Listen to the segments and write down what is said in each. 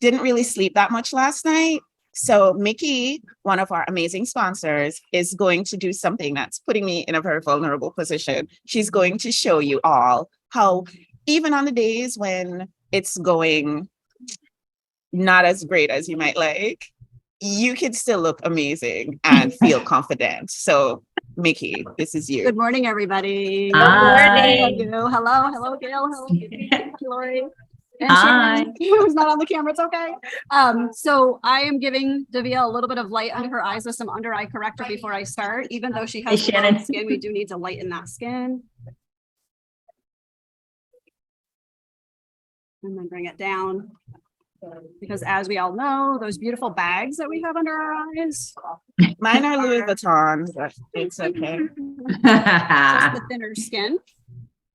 didn't really sleep that much last night. So Miki, one of our amazing sponsors, is going to do something that's putting me in a very vulnerable position. She's going to show you all how, even on the days when it's going not as great as you might like, you can still look amazing and feel confident. So Miki, this is you. Good morning, everybody. Good morning. Hello, hello, Gail. Hello, Lori. And Hi. Sharon, who's not on the camera, it's okay. So I am giving Davia a little bit of light under her eyes with some under eye corrector before I start. Even though she has Shannon. skin, we do need to lighten that skin. And then bring it down. Because as we all know, those beautiful bags that we have under our eyes. Mine are Louis Vuitton, but it's okay. Just the thinner skin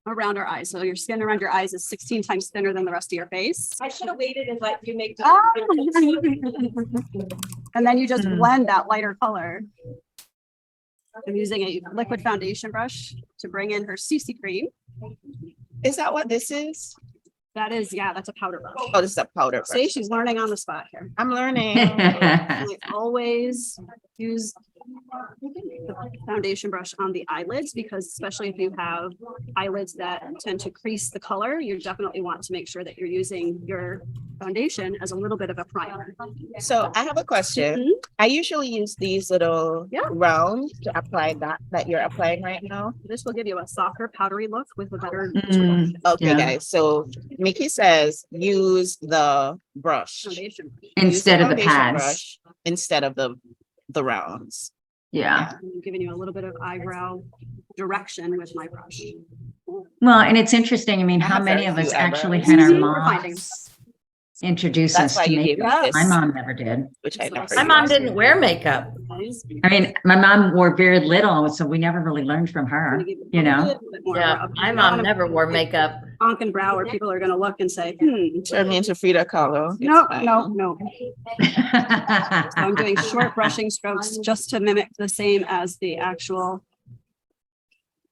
around our eyes. So your skin around your eyes is 16 times thinner than the rest of your face. I should have waited and let you make the And then you just blend that lighter color. I'm using a liquid foundation brush to bring in her CC cream. Is that what this is? That is, yeah, that's a powder brush. Oh, this is a powder brush. See, she's learning on the spot here. I'm learning. I always use the foundation brush on the eyelids because especially if you have eyelids that tend to crease the color, you definitely want to make sure that you're using your foundation as a little bit of a primer. So I have a question. I usually use these little rounds to apply that you're applying right now. This will give you a softer, powdery look with a better Okay, guys. So Miki says use the brush foundation. Instead of the foundation pads. brush instead of the rounds. Yeah. I'm giving you a little bit of eyebrow direction with my brush. Well, and it's interesting. I mean, how have many very of us few actually eyebrows. had our We're finding. moms introduce That's us why to you gave me makeup? this, My mom never did. which I never My used. mom didn't wear makeup. I mean, my mom wore very little, so we never really learned from her, you know? Yeah, my mom never wore makeup. Honking brow where people are going to look and say, Turn me into Frida Kahlo. It's no, fine. no. So I'm doing short brushing strokes just to mimic the same as the actual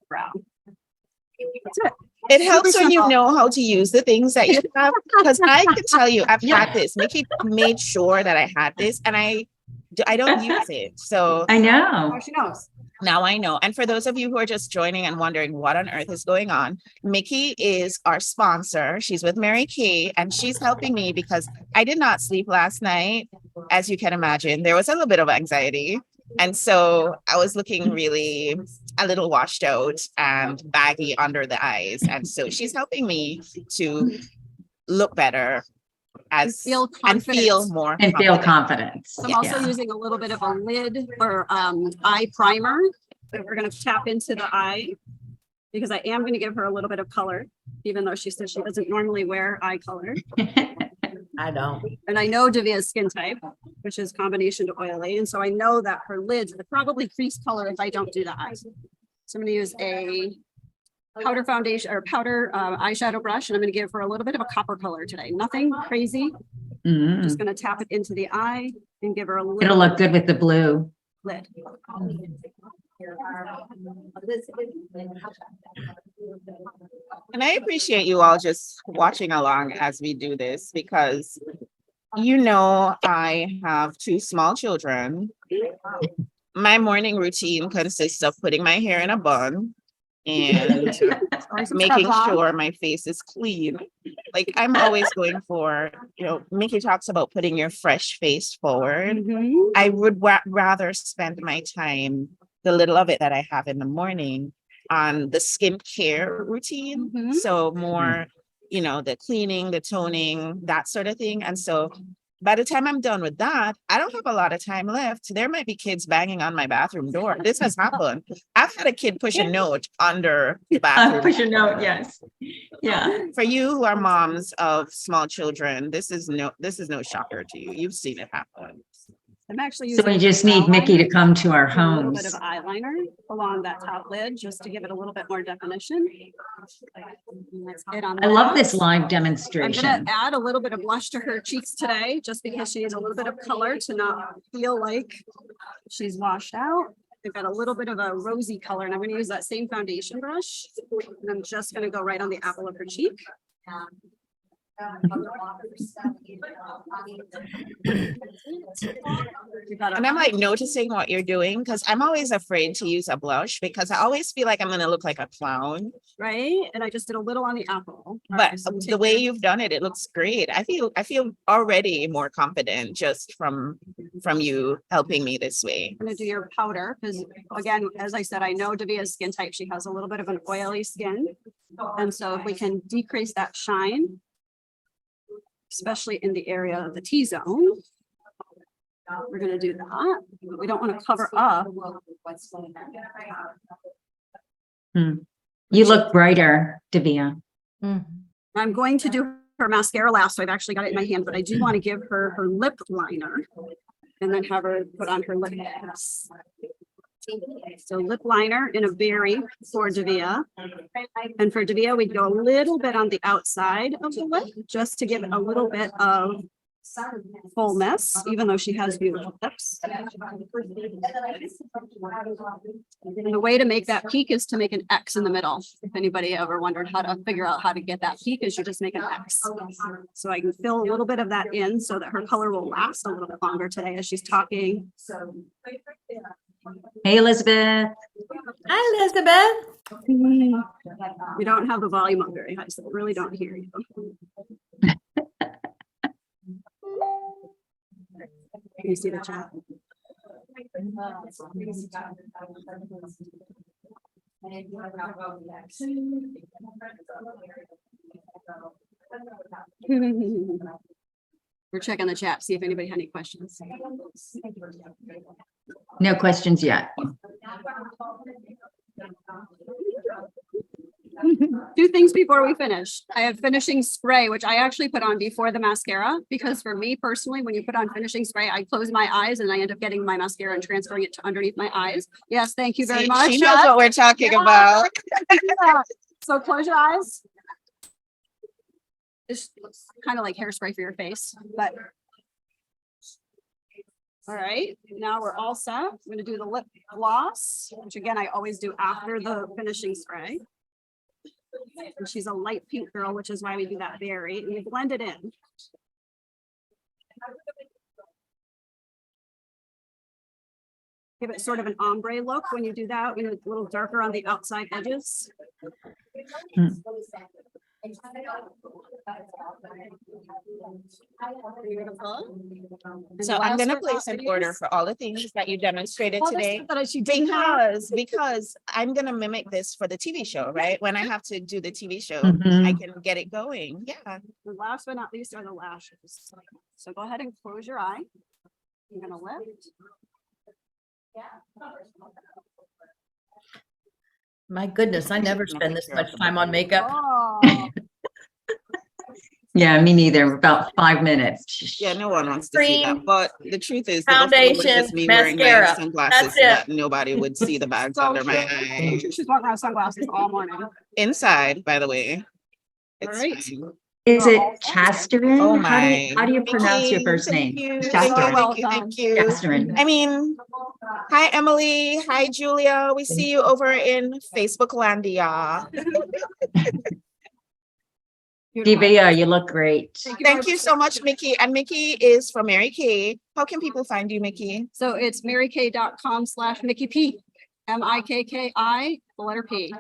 brow. That's it. It helps Super when you simple. know how to use the things that you have. Because I can tell you, I've had this. Miki made sure that I had this, and I don't use it. So I know. Oh, she knows. now I know. And for those of you who are just joining and wondering what on earth is going on, Miki is our sponsor. She's with Mary Kay, and she's helping me because I did not sleep last night. As you can imagine, there was a little bit of anxiety. And so I was looking really a little washed out and baggy under the eyes. And so she's helping me to look better as Feel and feel confident. more And feel confident. confidence. So I'm also Yeah. using a little bit of a lid or eye primer. But we're going to tap into the eye because I am going to give her a little bit of color, even though she says she doesn't normally wear eye color. I don't. And I know Davia's skin type, which is combination to oily. And so I know that her lids would probably crease color if I don't do the eyes. So I'm going to use a powder foundation or powder eyeshadow brush. And I'm going to give her a little bit of a copper color today. Nothing crazy. Mm. Just going to tap it into the eye and give her a little It'll look good with the blue. lid. And I appreciate you all just watching along as we do this because, you know, I have two small children. My morning routine consists of putting my hair in a bun and making sure my face is clean. Like I'm always going for, Miki talks about putting your fresh face forward. I would rather spend my time, the little of it that I have in the morning, on the skincare routine. So more, the cleaning, the toning, that sort of thing. And so by the time I'm done with that, I don't have a lot of time left. There might be kids banging on my bathroom door. This has happened. I've had a kid push a note under the bathroom. Push a note, yes. Yeah. For you who are moms of small children, this is no shocker to you. You've seen it happen. I'm actually So using we just need Miki to come to our a little bit homes. of eyeliner along that top lid just to give it a little bit more definition. Let's hit on I love that. this live I'm demonstration. gonna add a little bit of blush to her cheeks today, just because she needs a little bit of color to not feel like she's washed out. I've got a little bit of a rosy color, and I'm gonna use that same foundation brush. And I'm just gonna go right on the apple of her cheek. And I'm like noticing what you're doing because I'm always afraid to use a blush because I always feel like I'm gonna look like a clown. Right? And I just did a little on the apple. But the way you've done it, it looks great. I feel already more confident just from you helping me this way. I'm gonna do your powder, because again, as I said, I know Davia's skin type. She has a little bit of an oily skin. And so if we can decrease that shine, especially in the area of the T-zone, we're gonna do that. We don't want to cover up. You look brighter, Davia. I'm going to do her mascara last, so I've actually got it in my hand, but I do want to give her her lip liner and then have her put on her lip gloss. So lip liner in a berry for Davia. And for Davia, we'd go a little bit on the outside of the lip just to give it a little bit of fullness, even though she has beautiful lips. And the way to make that peak is to make an X in the middle. If anybody ever wondered how to figure out how to get that peak, is you just make an X. So I can fill a little bit of that in so that her color will last a little bit longer today as she's talking. Hey, Elizabeth. Hi, Elizabeth. We don't have the volume up very high, so we really don't hear you. Can you see the chat? We're checking the chat, see if anybody had any questions. No questions yet. Two things before we finish. I have finishing spray, which I actually put on before the mascara, because for me personally, when you put on finishing spray, I close my eyes and I end up getting my mascara and transferring it to underneath my eyes. Yes, thank you very See, much. she knows what we're talking about. So close your eyes. This looks kind of like hairspray for your face, but. All right, now we're all set. I'm going to do the lip gloss, which again, I always do after the finishing spray. And she's a light pink girl, which is why we do that berry, and we blend it in. Give it sort of an ombre look when you do that, when it's a little darker on the outside edges. So I'm gonna place an order for all the things that you demonstrated today. Because I'm gonna mimic this for the TV show, right? When I have to do the TV show, I can get it going. Yeah. The last but not least are the lashes. So go ahead and close your eye. I'm gonna lift. My goodness, I never spend this much time on makeup. Oh, Yeah, me neither. About 5 minutes. Yeah, no one wants to see that. Cream, But the truth is, the before was foundation, just me wearing my mascara. sunglasses That's so it. that nobody would see the bags So under my eyes. she's walking around with sunglasses all morning. Inside, by the way. It's Alright. fine. Is it Casterin? Oh How do you my. pronounce your Mickey, first thank name? you, Casterin. thank you, thank you. Casterin. I mean, hi, Emily. Hi, Julia. We see you over in Facebook Landia. Davia, you look great. Thank you so much, Mickey. And Mickey is from Mary Kay. How can people find you, Mickey? So it's marykay.com/Mickey P. MIKKI, the letter P.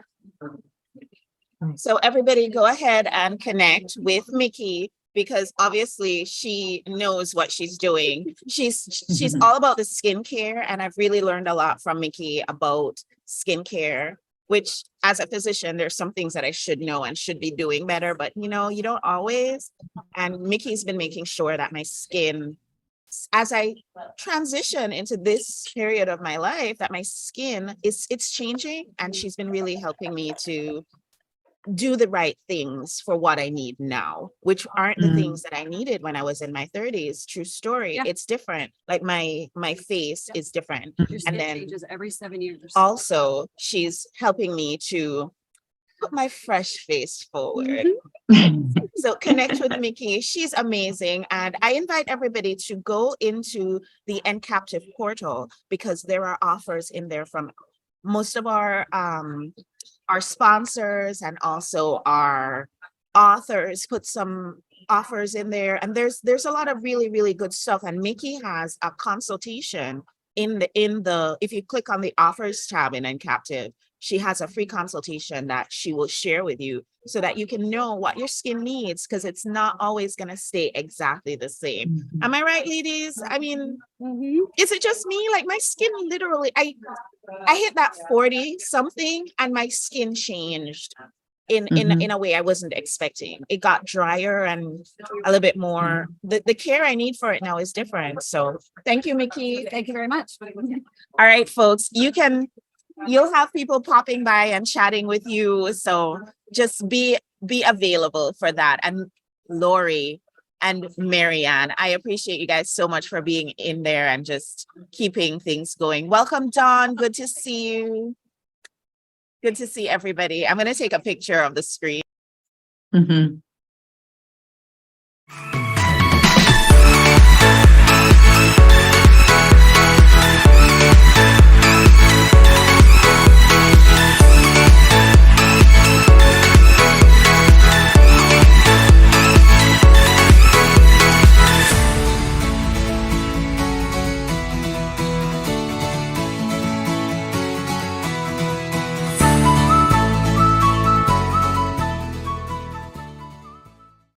So everybody go ahead and connect with Mickey because obviously she knows what she's doing. She's all about the skincare, and I've really learned a lot from Mickey about skincare, which as a physician, there's some things that I should know and should be doing better, but you know, you don't always. And Mickey's been making sure that my skin, as I transition into this period of my life, that my skin it's changing, and she's been really helping me to do the right things for what I need now, which aren't the things that I needed when I was in my 30s. True story. Yeah. It's different. Like my face is different. Your skin then changes every 7 years. Also, she's helping me to put my fresh face forward. So connect with Miki. She's amazing. And I invite everybody to go into the Encaptive portal because there are offers in there from most of our sponsors, and also our authors put some offers in there, and there's a lot of really, really good stuff. And Miki has a consultation in the if you click on the offers tab in Captive, she has a free consultation that she will share with you so that you can know what your skin needs, because it's not always going to stay exactly the same. Mhm. Am I right, ladies? I mean, is it just me? Like my skin literally, I hit that 40 something and my skin changed in a way I wasn't expecting. It got drier and a little bit more, the care I need for it now is different. So thank you, Miki. Thank you very much. All right, folks, you'll have people popping by and chatting with you. So just be available for that. And Lori and Marianne, I appreciate you guys so much for being in there and just keeping things going. Welcome, Dawn. Good to see you. Good to see everybody. I'm going to take a picture of the screen. Mhm.